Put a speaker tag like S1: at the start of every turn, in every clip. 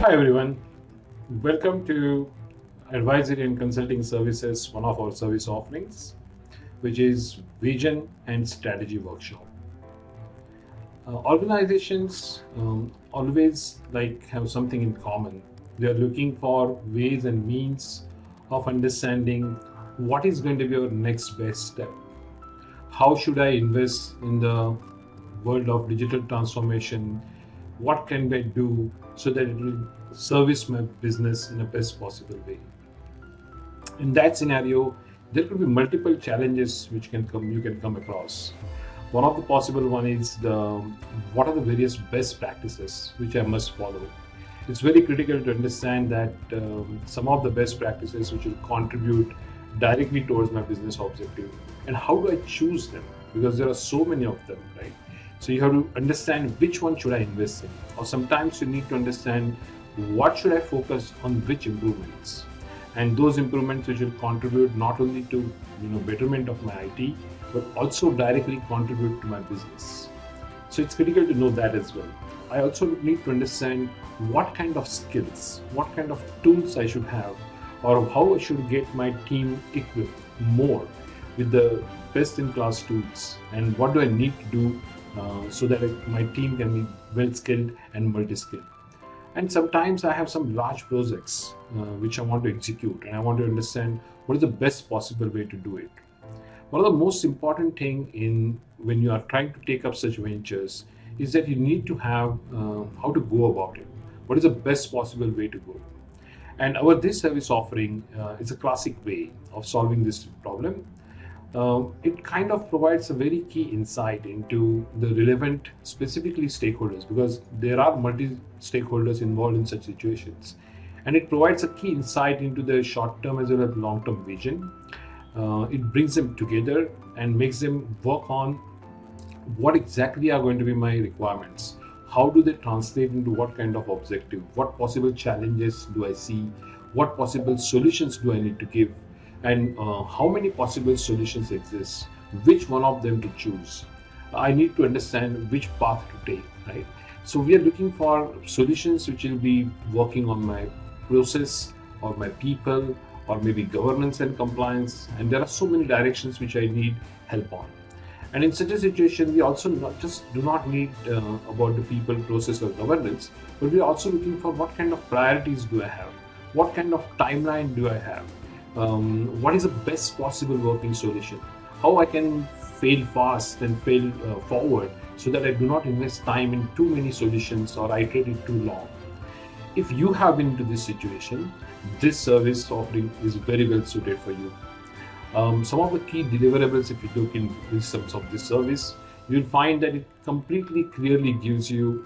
S1: Hi everyone, welcome to Advisory and Consulting Services, one of our service offerings, which is Vision and Strategy Workshop. Organizations always have something in common. They are looking for ways and means of understanding what is going to be our next best step. How should I invest in the world of digital transformation? What can I do so that it will service my business in the best possible way? In that scenario, there could be multiple challenges which you can come across. One of the possible one is the what are the various best practices which I must follow. It's very critical to understand that some of the best practices which will contribute directly towards my business objective, and how do I choose them, because there are so many of them, right? So you have to understand which one should I invest in, or sometimes you need to understand what should I focus on, which improvements, and those improvements which will contribute not only to betterment of my IT, but also directly contribute to my business. So it's critical to know that as well. I also need to understand what kind of skills, what kind of tools I should have, or how I should get my team equipped more with the best in class tools, and what do I need to do so that my team can be well skilled and multi skilled. And sometimes I have some large projects which I want to execute, and I want to understand what is the best possible way to do it. One of the most important thing in when you are trying to take up such ventures is that you need to have how to go about it. What is the best possible way to go? And our this service offering is a classic way of solving this problem. It kind of provides a very key insight into the relevant, specifically stakeholders, because there are multi stakeholders involved in such situations. And it provides a key insight into the short term as well as long term vision. It brings them together and makes them work on what exactly are going to be my requirements. How do they translate into what kind of objective? What possible challenges do I see? What possible solutions do I need to give? And how many possible solutions exist? Which one of them to choose? I need to understand which path to take, right? So we are looking for solutions which will be working on my process or my people or maybe governance and compliance. And there are so many directions which I need help on. And in such a situation, we also not just do not need about the people, process, or governance, but we are also looking for what kind of priorities do I have, what kind of timeline do I have, what is the best possible working solution, how I can fail fast and fail forward, so that I do not invest time in too many solutions or iterate it too long. If you have been into this situation, this service offering is very well suited for you. Some of the key deliverables, if you look in terms of this service, you'll find that it completely clearly gives you,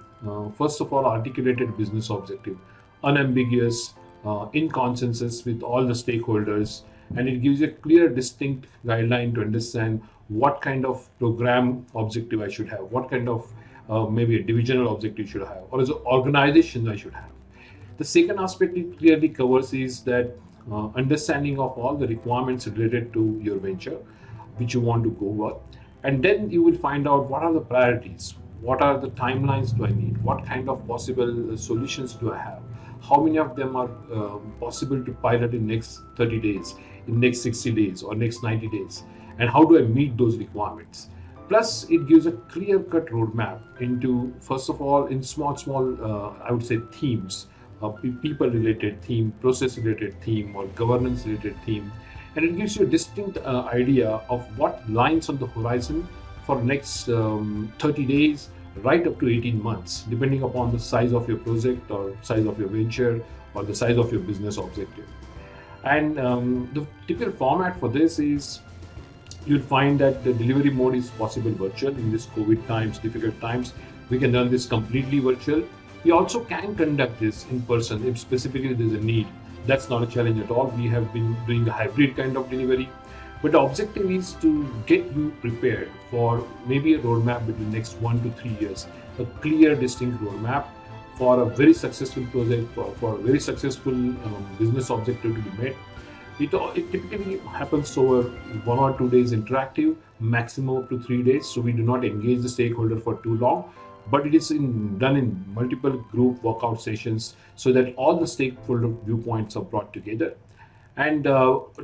S1: first of all, articulated business objective, unambiguous, in consensus with all the stakeholders, and it gives you a clear, distinct guideline to understand what kind of program objective I should have, what kind of maybe a divisional objective should I have, or as an organization I should have. The second aspect it clearly covers is that understanding of all the requirements related to your venture, which you want to go with, and then you will find out what are the priorities, what are the timelines do I need, what kind of possible solutions do I have, how many of them are possible to pilot in next 30 days, in next 60 days, or next 90 days, and how do I meet those requirements. Plus, it gives a clear-cut roadmap into, first of all, in small, I would say, themes, people-related theme, process-related theme, or governance-related theme, and it gives you a distinct idea of what lines on the horizon for next 30 days, right up to 18 months, depending upon the size of your project or size of your venture or the size of your business objective. And the typical format for this is you'll find that the delivery mode is possible virtual in this COVID times, difficult times. We can run this completely virtual. We also can conduct this in person if specifically there's a need. That's not a challenge at all. We have been doing a hybrid kind of delivery. But the objective is to get you prepared for maybe a roadmap between the next 1 to 3 years, a clear, distinct roadmap for a very successful project, for a very successful business objective to be met. It typically happens over 1 or 2 days interactive, maximum up to 3 days. So we do not engage the stakeholder for too long. but it is done in multiple group workout sessions so that all the stakeholder viewpoints are brought together. And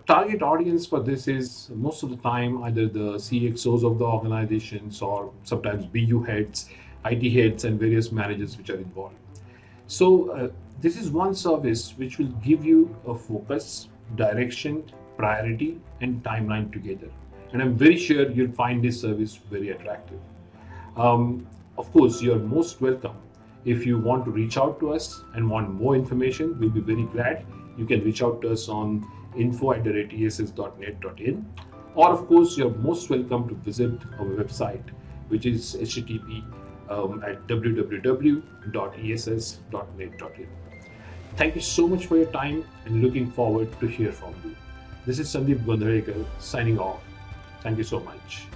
S1: target audience for this is most of the time either the CXOs of the organizations or sometimes BU heads, IT heads, and various managers which are involved. So this is one service which will give you a focus, direction, priority, and timeline together. And I'm very sure you'll find this service very attractive. Of course, you're most welcome. If you want to reach out to us and want more information, we'll be very glad. You can reach out to us on info@ess.net.in. Or, of course, you're most welcome to visit our website, which is http at www.ess.net.in. Thank you so much for your time and looking forward to hear from you. This is Sandeep Gondharekar signing off. Thank you so much.